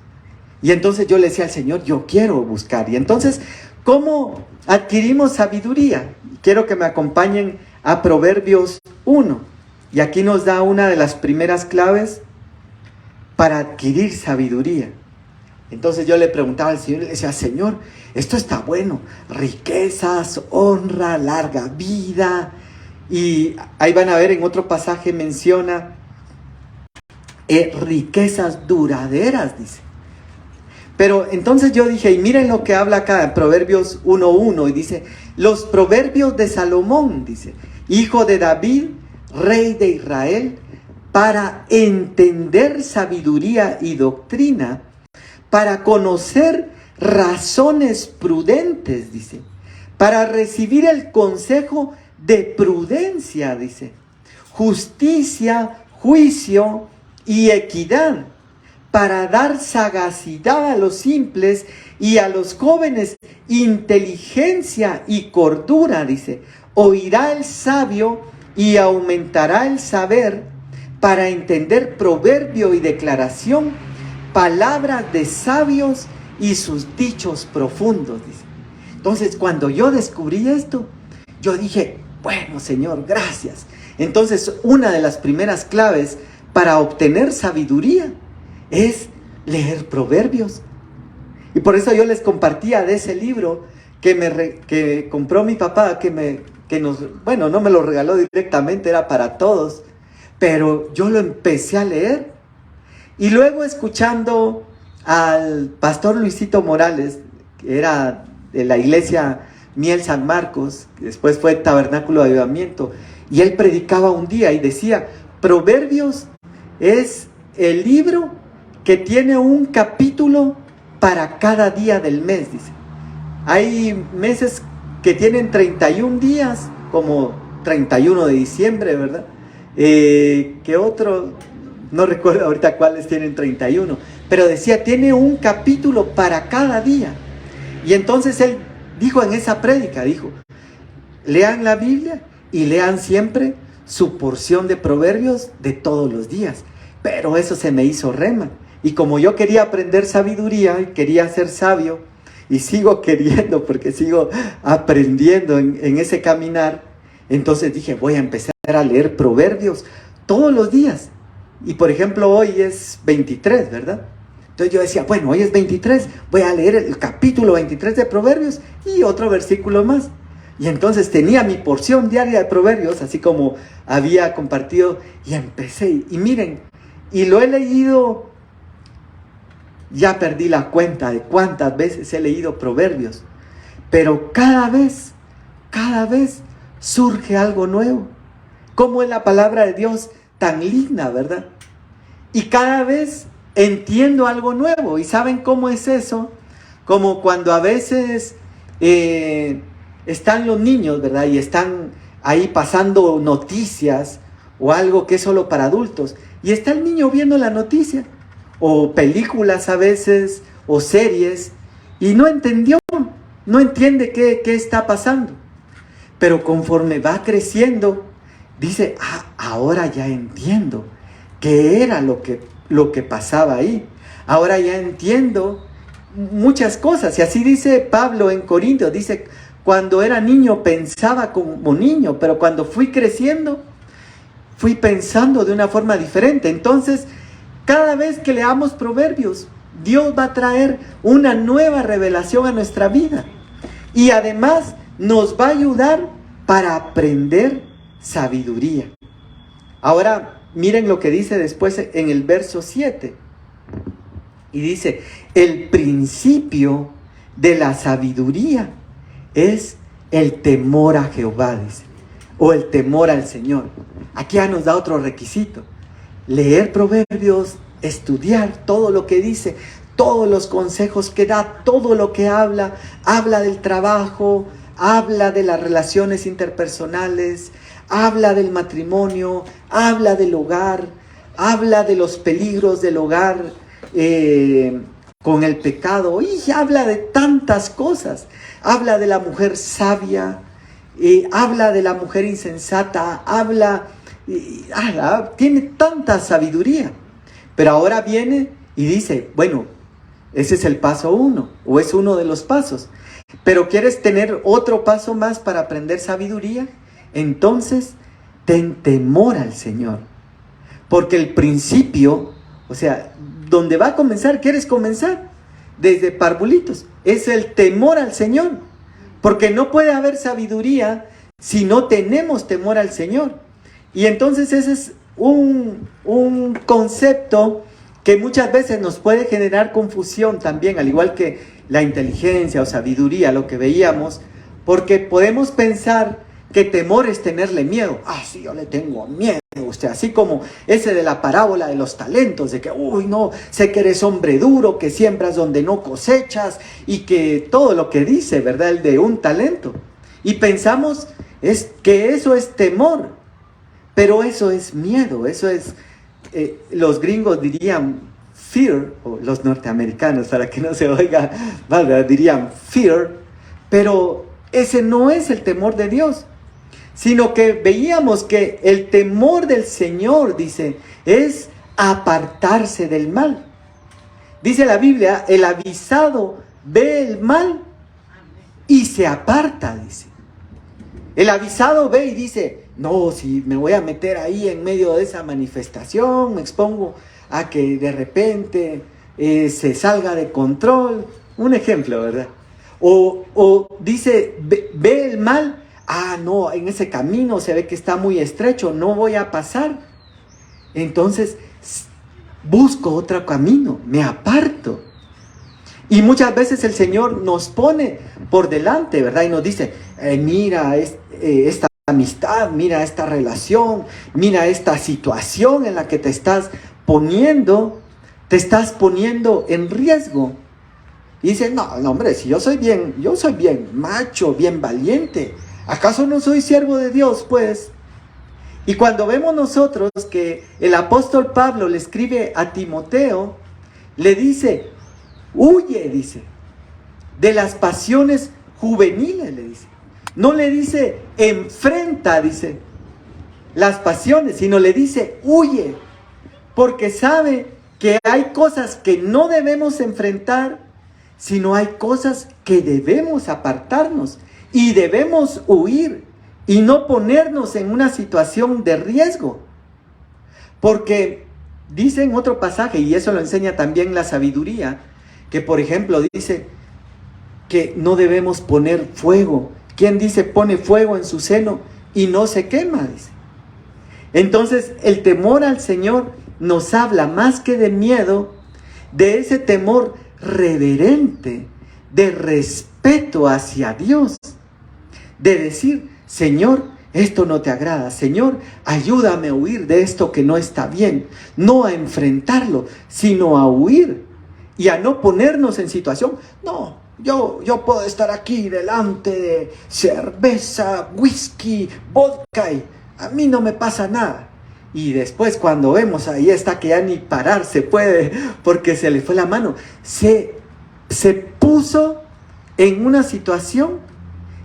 Y entonces yo le decía al Señor, yo quiero buscar. Y entonces, ¿cómo adquirimos sabiduría? Quiero que me acompañen a Proverbios 1. Y aquí nos da una de las primeras claves para adquirir sabiduría. Entonces yo le preguntaba al Señor, le decía, Señor, esto está bueno, riquezas, honra, larga vida. Y ahí van a ver, en otro pasaje menciona riquezas duraderas, dice. Pero entonces yo dije, y miren lo que habla acá en Proverbios 1:1, y dice, los proverbios de Salomón, dice, hijo de David, rey de Israel, para entender sabiduría y doctrina, para conocer razones prudentes, dice, para recibir el consejo de prudencia, dice, justicia, juicio y equidad, para dar sagacidad a los simples y a los jóvenes, inteligencia y cordura, dice, oirá el sabio y aumentará el saber, para entender proverbio y declaración, palabras de sabios y sus dichos profundos, dice. Entonces, cuando yo descubrí esto, yo dije, bueno, Señor, gracias. Entonces, una de las primeras claves para obtener sabiduría es leer proverbios. Y por eso yo les compartía de ese libro que compró mi papá, bueno, no me lo regaló directamente, era para todos, pero yo lo empecé a leer. Y luego, escuchando al pastor Luisito Morales, que era de la iglesia Miel San Marcos, que después fue Tabernáculo de Avivamiento, y él predicaba un día y decía, Proverbios es el libro que tiene un capítulo para cada día del mes, dice. Hay meses que tienen 31 días, como 31 de diciembre, ¿verdad? Que otro, no recuerdo ahorita cuáles tienen 31, pero decía, tiene un capítulo para cada día. Y entonces él dijo en esa prédica, dijo, lean la Biblia y lean siempre su porción de proverbios de todos los días. Pero eso se me hizo rema. Y como yo quería aprender sabiduría y quería ser sabio, y sigo queriendo porque sigo aprendiendo en ese caminar, entonces dije, voy a empezar a leer proverbios todos los días. Y por ejemplo, hoy es 23, ¿verdad? Entonces yo decía, bueno, hoy es 23, voy a leer el capítulo 23 de Proverbios y otro versículo más. Y entonces tenía mi porción diaria de Proverbios, así como había compartido, y empecé. Y miren, y lo he leído, ya perdí la cuenta de cuántas veces he leído Proverbios, pero cada vez surge algo nuevo. Como es la palabra de Dios tan linda, ¿verdad? Y cada vez entiendo algo nuevo. ¿Y saben cómo es eso? Como cuando a veces están los niños, ¿verdad? Y están ahí pasando noticias o algo que es solo para adultos. Y está el niño viendo la noticia. O películas a veces, o series. Y no entiende qué está pasando. Pero conforme va creciendo, dice, ahora ya entiendo qué era lo que pasaba ahí. Ahora ya entiendo muchas cosas. Y así dice Pablo en Corintios, dice, cuando era niño pensaba como niño, pero cuando fui creciendo, fui pensando de una forma diferente. Entonces, cada vez que leamos proverbios, Dios va a traer una nueva revelación a nuestra vida. Y además nos va a ayudar para aprender sabiduría. Ahora, miren lo que dice después en el verso 7. Y dice, el principio de la sabiduría es el temor a Jehová, dice, o el temor al Señor. Aquí ya nos da otro requisito. Leer proverbios, estudiar todo lo que dice, todos los consejos que da, todo lo que habla del trabajo, habla de las relaciones interpersonales, habla del matrimonio, habla del hogar, habla de los peligros del hogar con el pecado, y habla de tantas cosas. Habla de la mujer sabia, habla de la mujer insensata, tiene tanta sabiduría. Pero ahora viene y dice, bueno, ese es el paso 1, o es uno de los pasos. Pero ¿quieres tener otro paso más para aprender sabiduría? Entonces, ten temor al Señor. Porque el principio, o sea, donde va a comenzar, ¿quieres comenzar? Desde parvulitos, es el temor al Señor. Porque no puede haber sabiduría si no tenemos temor al Señor. Y entonces ese es un concepto que muchas veces nos puede generar confusión también, al igual que la inteligencia o sabiduría, lo que veíamos, porque podemos pensar que temor es tenerle miedo. Ah, sí, yo le tengo miedo. Usted, así como ese de la parábola de los talentos, de que, uy, no, sé que eres hombre duro, que siembras donde no cosechas, y que todo lo que dice, ¿verdad? El de un talento. Y pensamos que eso es temor, pero eso es miedo, eso es, los gringos dirían fear, o los norteamericanos, para que no se oiga, ¿verdad? Dirían fear, pero ese no es el temor de Dios. Sino que veíamos que el temor del Señor, dice, es apartarse del mal. Dice la Biblia, el avisado ve el mal y se aparta, dice. El avisado ve y dice, no, si me voy a meter ahí en medio de esa manifestación, me expongo a que de repente se salga de control. Un ejemplo, ¿verdad? O dice, ve el mal. Ah, no, en ese camino se ve que está muy estrecho, no voy a pasar. Entonces, busco otro camino, me aparto. Y muchas veces el Señor nos pone por delante, ¿verdad? Y nos dice, mira esta amistad, mira esta relación, mira esta situación en la que te estás poniendo en riesgo. Y dice, no, hombre, si yo soy bien macho, bien valiente. ¿Acaso no soy siervo de Dios, pues? Y cuando vemos nosotros que el apóstol Pablo le escribe a Timoteo, le dice, huye, dice, de las pasiones juveniles, le dice. No le dice, enfrenta, dice, las pasiones, sino le dice, huye, porque sabe que hay cosas que no debemos enfrentar, sino hay cosas que debemos apartarnos. Y debemos huir y no ponernos en una situación de riesgo. Porque dice en otro pasaje, y eso lo enseña también la sabiduría, que por ejemplo dice que no debemos poner fuego. ¿Quién dice pone fuego en su seno y no se quema? Dice. Entonces el temor al Señor nos habla más que de miedo, de ese temor reverente, de respeto hacia Dios. De decir, Señor, esto no te agrada. Señor, ayúdame a huir de esto que no está bien. No a enfrentarlo, sino a huir. Y a no ponernos en situación. No, yo puedo estar aquí delante de cerveza, whisky, vodka y a mí no me pasa nada. Y después cuando vemos ahí está que ya ni parar se puede porque se le fue la mano. Se puso en una situación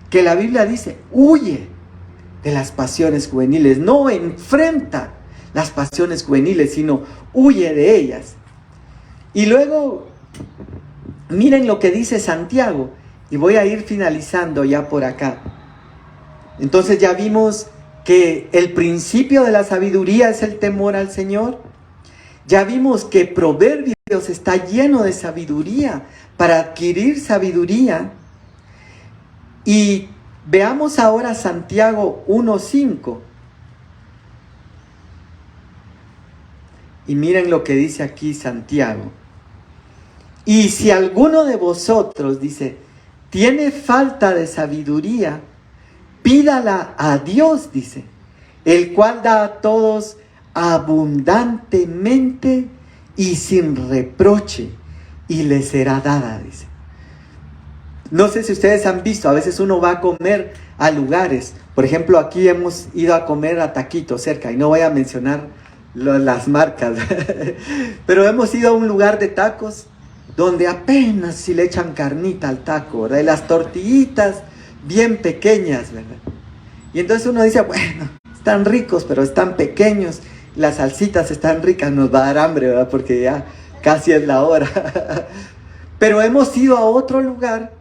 que la Biblia dice, huye de las pasiones juveniles. No enfrenta las pasiones juveniles, sino huye de ellas. Y luego, miren lo que dice Santiago. Y voy a ir finalizando ya por acá. Entonces ya vimos que el principio de la sabiduría es el temor al Señor. Ya vimos que Proverbios está lleno de sabiduría para adquirir sabiduría. Y veamos ahora Santiago 1:5. Y miren lo que dice aquí Santiago. Y si alguno de vosotros, dice, tiene falta de sabiduría, pídala a Dios, dice, el cual da a todos abundantemente y sin reproche, y le será dada, dice. No sé si ustedes han visto, a veces uno va a comer a lugares. Por ejemplo, aquí hemos ido a comer a taquitos cerca, y no voy a mencionar las marcas, pero hemos ido a un lugar de tacos donde apenas si le echan carnita al taco, ¿verdad? Y las tortillitas bien pequeñas, ¿verdad? Y entonces uno dice, bueno, están ricos, pero están pequeños. Las salsitas están ricas, nos va a dar hambre, ¿verdad? Porque ya casi es la hora. Pero hemos ido a otro lugar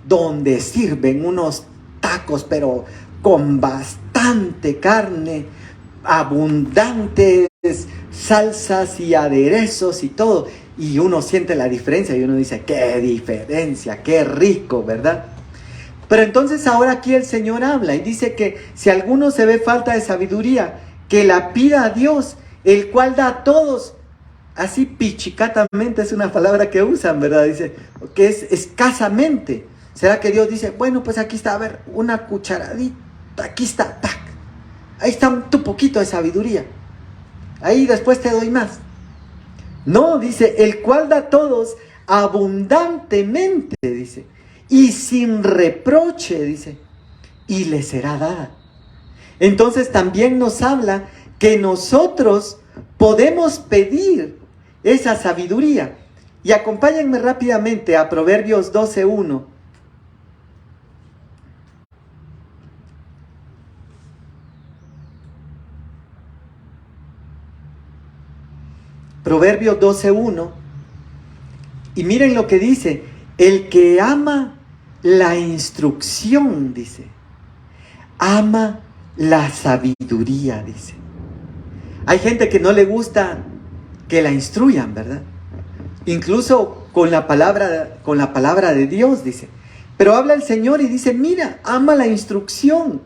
donde sirven unos tacos, pero con bastante bastante carne, abundantes salsas y aderezos y todo. Y uno siente la diferencia y uno dice, qué diferencia, qué rico, ¿verdad? Pero entonces ahora aquí el Señor habla y dice que si alguno se ve falta de sabiduría, que la pida a Dios, el cual da a todos, así pichicatamente es una palabra que usan, ¿verdad? Dice que es escasamente. ¿Será que Dios dice, bueno, pues aquí está, a ver, una cucharadita, aquí está, tac, ahí está tu poquito de sabiduría, ahí después te doy más? No, dice, el cual da a todos abundantemente, dice, y sin reproche, dice, y le será dada. Entonces también nos habla que nosotros podemos pedir esa sabiduría. Y acompáñenme rápidamente a Proverbios 12:1. Proverbios 12:1. Y miren lo que dice. El que ama la instrucción, dice, ama la sabiduría, dice. Hay gente que no le gusta que la instruyan, ¿verdad? Incluso con la palabra de Dios, dice. Pero habla el Señor y dice, mira, ama la instrucción.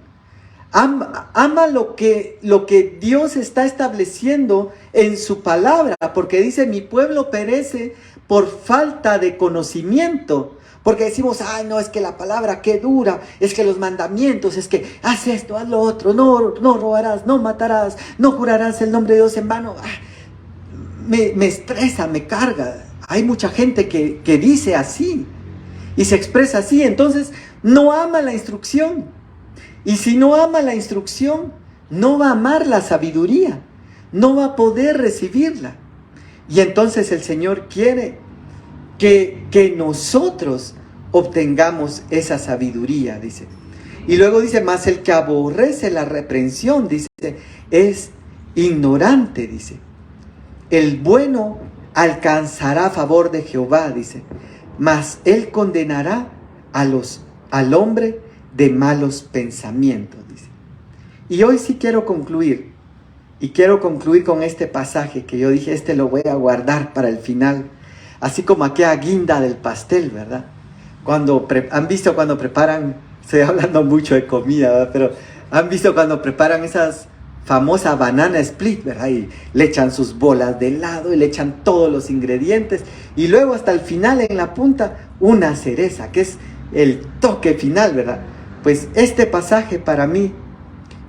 Ama lo que Dios está estableciendo en su palabra, porque dice, mi pueblo perece por falta de conocimiento. Porque decimos, ay, no, es que la palabra qué dura, es que los mandamientos, es que haz esto, haz lo otro, no robarás, no matarás, no jurarás el nombre de Dios en vano. Me estresa, me carga. Hay mucha gente que dice así y se expresa así, entonces no ama la instrucción. Y si no ama la instrucción, no va a amar la sabiduría, no va a poder recibirla. Y entonces el Señor quiere que nosotros obtengamos esa sabiduría, dice. Y luego dice, más el que aborrece la reprensión, dice, es ignorante, dice. El bueno alcanzará favor de Jehová, dice, mas él condenará al hombre de malos pensamientos, dice. Y hoy sí quiero concluir, y quiero concluir con este pasaje que yo dije, este lo voy a guardar para el final, así como aquella guinda del pastel, ¿verdad? Han visto cuando preparan, estoy hablando mucho de comida, ¿verdad? Pero han visto cuando preparan esas famosas banana split, ¿verdad? Y le echan sus bolas de helado y le echan todos los ingredientes y luego hasta el final en la punta una cereza, que es el toque final, ¿verdad? Pues este pasaje para mí,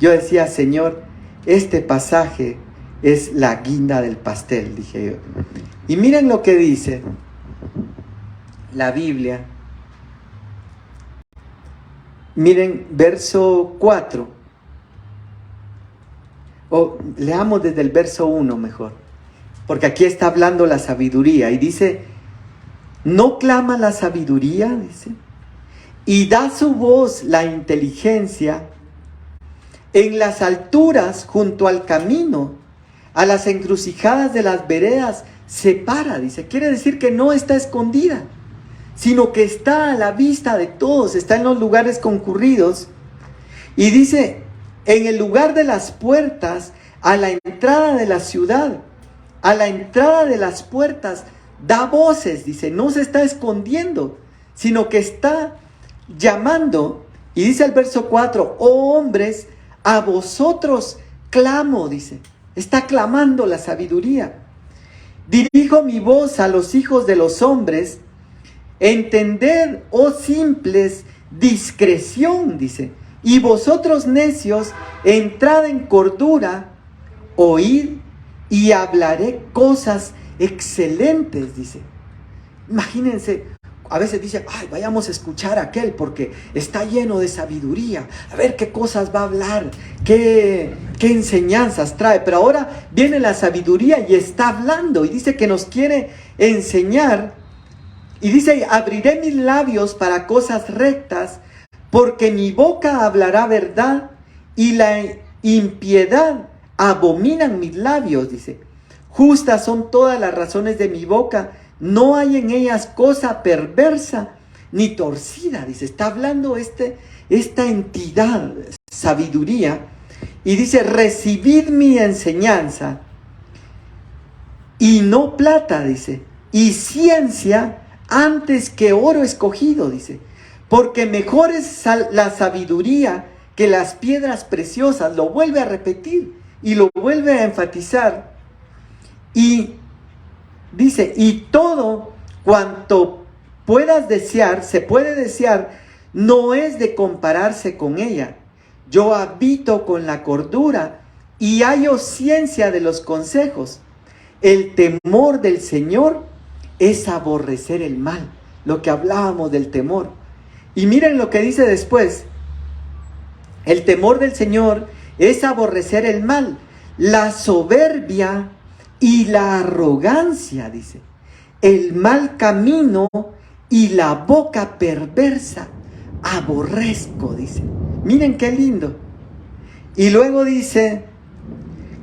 yo decía, Señor, este pasaje es la guinda del pastel, dije yo. Y miren lo que dice la Biblia. Miren, verso 4. O leamos desde el verso 1 mejor. Porque aquí está hablando la sabiduría. Y dice, ¿no clama la sabiduría? Dice. Y da su voz la inteligencia en las alturas junto al camino, a las encrucijadas de las veredas, se para, dice. Quiere decir que no está escondida, sino que está a la vista de todos, está en los lugares concurridos. Y dice, en el lugar de las puertas, a la entrada de la ciudad, a la entrada de las puertas, da voces, dice, no se está escondiendo, sino que está llamando. Y dice el verso 4, oh hombres, a vosotros clamo, dice, está clamando la sabiduría. Dirijo mi voz a los hijos de los hombres, entended, oh simples, discreción, dice, y vosotros necios, entrad en cordura, oíd y hablaré cosas excelentes, dice. Imagínense, a veces dice, ay, vayamos a escuchar a aquel porque está lleno de sabiduría, a ver qué cosas va a hablar, qué enseñanzas trae. Pero ahora viene la sabiduría y está hablando y dice que nos quiere enseñar. Y dice, abriré mis labios para cosas rectas, porque mi boca hablará verdad y la impiedad abominan mis labios, dice. Justas son todas las razones de mi boca, no hay en ellas cosa perversa ni torcida, dice. Está hablando esta entidad, sabiduría, Y dice, recibid mi enseñanza, y no plata, dice, y ciencia antes que oro escogido, dice, porque mejor es la sabiduría que las piedras preciosas. Lo vuelve a repetir y lo vuelve a enfatizar. Y dice, y todo cuanto puedas desear, se puede desear, no es de compararse con ella. Yo habito con la cordura y hallo ciencia de los consejos. El temor del Señor es aborrecer el mal. Lo que hablábamos del temor. Y miren lo que dice después. El temor del Señor es aborrecer el mal, la soberbia y la arrogancia, dice. El mal camino y la boca perversa aborrezco, dice. Miren qué lindo. Y luego dice,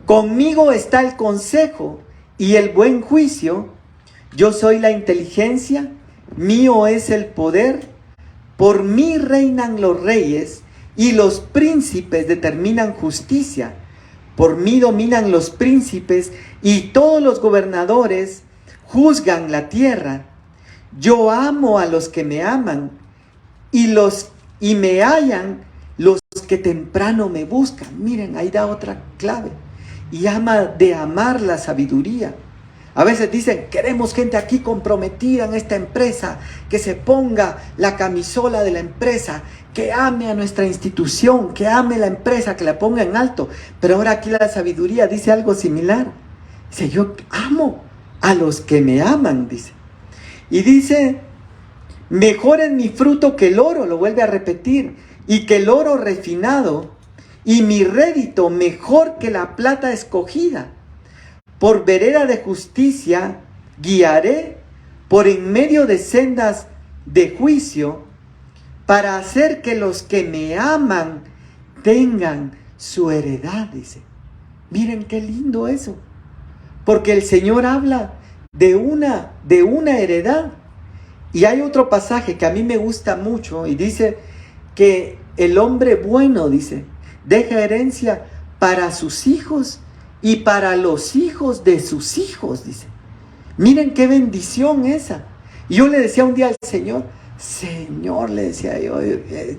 conmigo está el consejo y el buen juicio. Yo soy la inteligencia, mío es el poder. Por mí reinan los reyes y los príncipes determinan justicia. Por mí dominan los príncipes y todos los gobernadores juzgan la tierra. Yo amo a los que me aman y me hallan los que temprano me buscan. Miren, ahí da otra clave. Y ama de amar la sabiduría. A veces dicen, queremos gente aquí comprometida en esta empresa, que se ponga la camisola de la empresa, que ame a nuestra institución, que ame la empresa, que la ponga en alto. Pero ahora aquí la sabiduría dice algo similar. Dice, yo amo a los que me aman, dice. Y dice, mejor es mi fruto que el oro, lo vuelve a repetir, y que el oro refinado, y mi rédito mejor que la plata escogida. Por vereda de justicia guiaré, por en medio de sendas de juicio, para hacer que los que me aman tengan su heredad, dice. Miren qué lindo eso. Porque el Señor habla de una heredad. Y hay otro pasaje que a mí me gusta mucho y dice que el hombre bueno, dice, deja herencia para sus hijos y para los hijos de sus hijos, dice. Miren qué bendición esa. Y yo le decía un día al Señor, Señor, le decía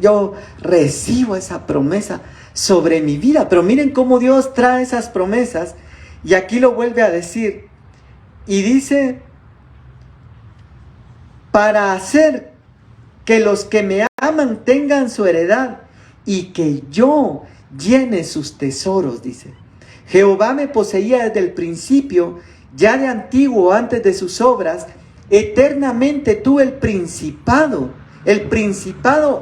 yo recibo esa promesa sobre mi vida. Pero miren cómo Dios trae esas promesas. Y aquí lo vuelve a decir. Y dice, para hacer que los que me aman tengan su heredad y que yo llene sus tesoros, dice. Jehová me poseía desde el principio, ya de antiguo, antes de sus obras. Eternamente tuve el principado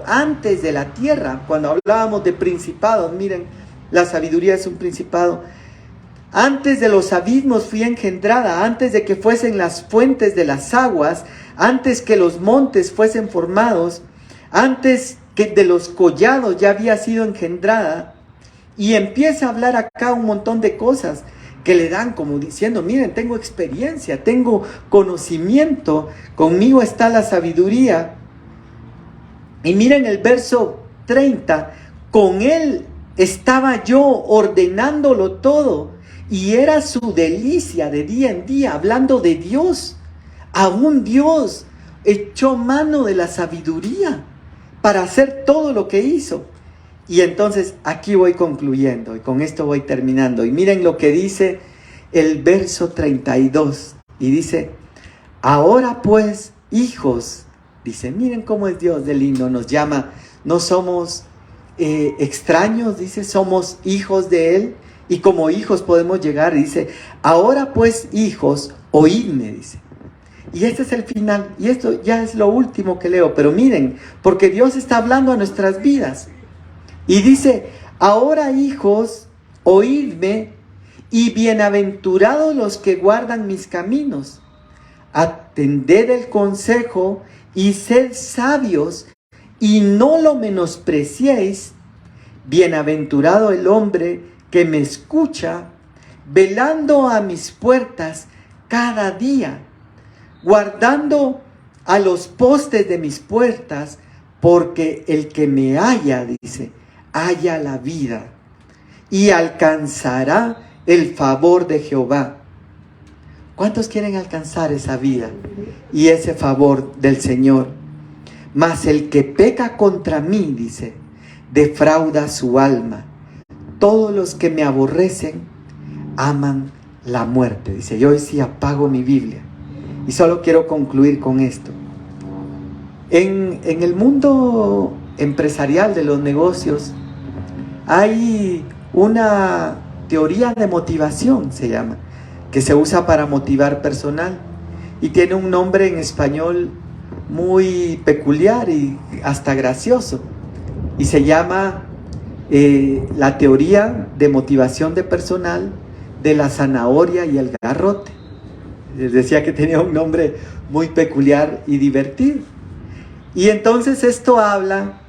antes de la tierra. Cuando hablábamos de principados, miren, la sabiduría es un principado. Antes de los abismos fui engendrada, antes de que fuesen las fuentes de las aguas, antes que los montes fuesen formados, antes que de los collados ya había sido engendrada. Y empieza a hablar acá un montón de cosas que le dan como diciendo, miren, tengo experiencia, tengo conocimiento, conmigo está la sabiduría. Y miren el verso 30, con él estaba yo ordenándolo todo y era su delicia de día en día, hablando de Dios. A un Dios echó mano de la sabiduría para hacer todo lo que hizo. Y entonces aquí voy concluyendo y con esto voy terminando. Y miren lo que dice el verso 32. Y dice, ahora pues, hijos, dice, miren cómo es Dios de lindo, nos llama, no somos extraños, dice, somos hijos de Él. Y como hijos podemos llegar, dice, ahora pues, hijos, oídme, dice. Y este es el final, y esto ya es lo último que leo, pero miren, porque Dios está hablando a nuestras vidas. Y dice, ahora hijos, oídme, y bienaventurados los que guardan mis caminos. Atended el consejo y sed sabios, y no lo menospreciéis. Bienaventurado el hombre que me escucha, velando a mis puertas cada día, guardando a los postes de mis puertas, porque el que me halla, dice, halla la vida y alcanzará el favor de Jehová. ¿Cuántos quieren alcanzar esa vida y ese favor del Señor? Mas el que peca contra mí, dice, defrauda su alma. Todos los que me aborrecen aman la muerte. Dice, yo hoy sí apago mi Biblia. Y solo quiero concluir con esto. En el mundo empresarial de los negocios hay una teoría de motivación, se llama, que se usa para motivar personal y tiene un nombre en español muy peculiar y hasta gracioso, y se llama la teoría de motivación de personal de la zanahoria y el garrote. Les decía que tenía un nombre muy peculiar y divertido. Y entonces esto habla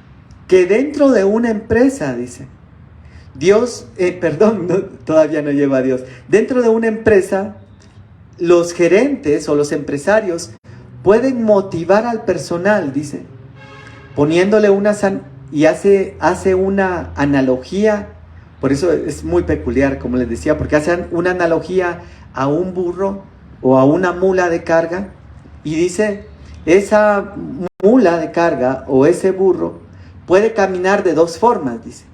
que dentro de una empresa, dice, todavía no lleva a Dios. Dentro de una empresa, los gerentes o los empresarios pueden motivar al personal, dice, poniéndole y hace una analogía. Por eso es muy peculiar, como les decía, porque hacen una analogía a un burro o a una mula de carga, y dice, esa mula de carga o ese burro puede caminar de dos formas, dice.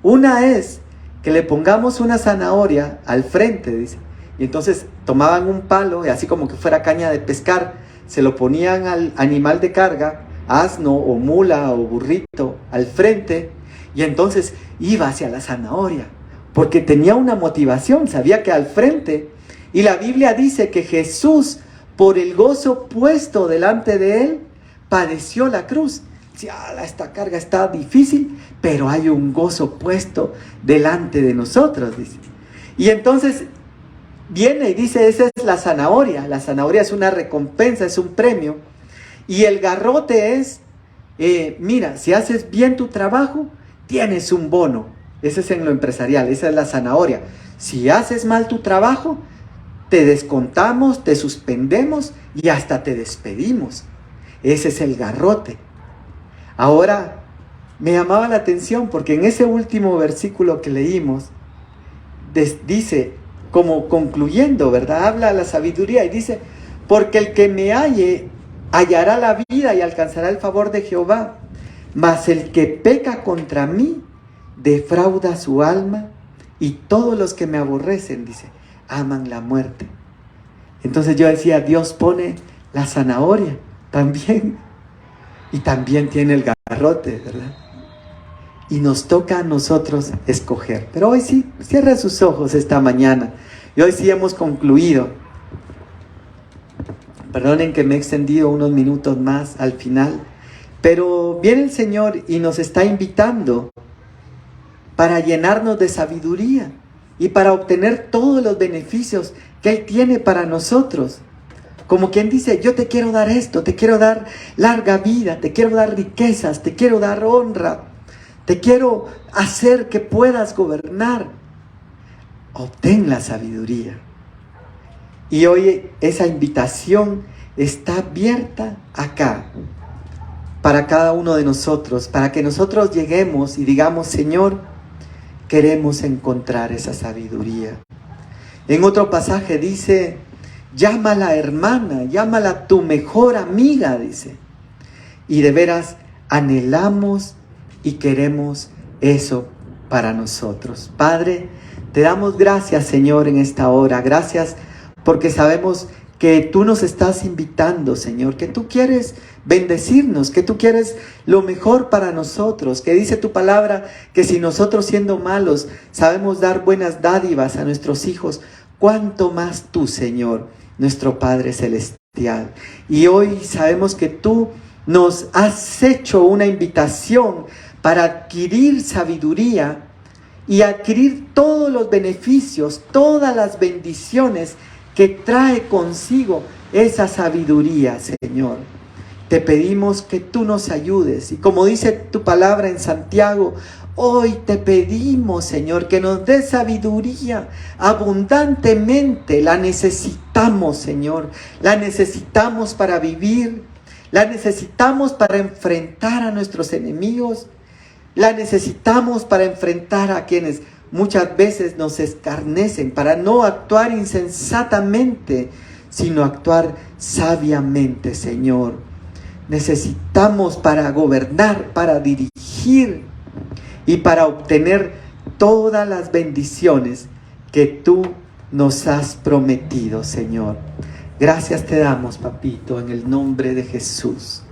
Una es que le pongamos una zanahoria al frente, dice, y entonces tomaban un palo, y así como que fuera caña de pescar, se lo ponían al animal de carga, asno o mula o burrito, al frente, y entonces iba hacia la zanahoria, porque tenía una motivación, sabía que al frente. Y la Biblia dice que Jesús, por el gozo puesto delante de él, padeció la cruz. Sí, esta carga está difícil, pero hay un gozo puesto delante de nosotros, dice. Y entonces viene y dice, esa es la zanahoria. La zanahoria es una recompensa, es un premio. Y el garrote es, mira, si haces bien tu trabajo, tienes un bono. Ese es en lo empresarial, esa es la zanahoria. Si haces mal tu trabajo, te descontamos, te suspendemos y hasta te despedimos. Ese es el garrote. Ahora, me llamaba la atención porque en ese último versículo que leímos, dice, como concluyendo, ¿verdad? Habla la sabiduría y dice, porque el que me halle, hallará la vida y alcanzará el favor de Jehová. Mas el que peca contra mí, defrauda su alma, y todos los que me aborrecen, dice, aman la muerte. Entonces yo decía, Dios pone la zanahoria también, y también tiene el garrote, ¿verdad? Y nos toca a nosotros escoger. Pero hoy sí, cierra sus ojos esta mañana, y hoy sí hemos concluido. Perdonen que me he extendido unos minutos más al final, pero viene el Señor y nos está invitando para llenarnos de sabiduría y para obtener todos los beneficios que Él tiene para nosotros. Como quien dice, yo te quiero dar esto, te quiero dar larga vida, te quiero dar riquezas, te quiero dar honra, te quiero hacer que puedas gobernar. Obtén la sabiduría. Y hoy esa invitación está abierta acá para cada uno de nosotros, para que nosotros lleguemos y digamos, Señor, queremos encontrar esa sabiduría. En otro pasaje dice, llámala hermana, llámala tu mejor amiga, dice. Y de veras anhelamos y queremos eso para nosotros. Padre, te damos gracias, Señor, en esta hora. Gracias porque sabemos que tú nos estás invitando, Señor, que tú quieres bendecirnos, que tú quieres lo mejor para nosotros, que dice tu palabra que si nosotros siendo malos sabemos dar buenas dádivas a nuestros hijos, cuánto más tú, Señor, nuestro Padre Celestial. Y hoy sabemos que tú nos has hecho una invitación para adquirir sabiduría y adquirir todos los beneficios, todas las bendiciones que trae consigo esa sabiduría, Señor. Te pedimos que tú nos ayudes. Y como dice tu palabra en Santiago, hoy te pedimos, Señor, que nos des sabiduría abundantemente. La necesitamos, Señor. La necesitamos para vivir. La necesitamos para enfrentar a nuestros enemigos. La necesitamos para enfrentar a quienes muchas veces nos escarnecen, para no actuar insensatamente, sino actuar sabiamente, Señor. Necesitamos para gobernar, para dirigir y para obtener todas las bendiciones que tú nos has prometido, Señor. Gracias te damos, papito, en el nombre de Jesús.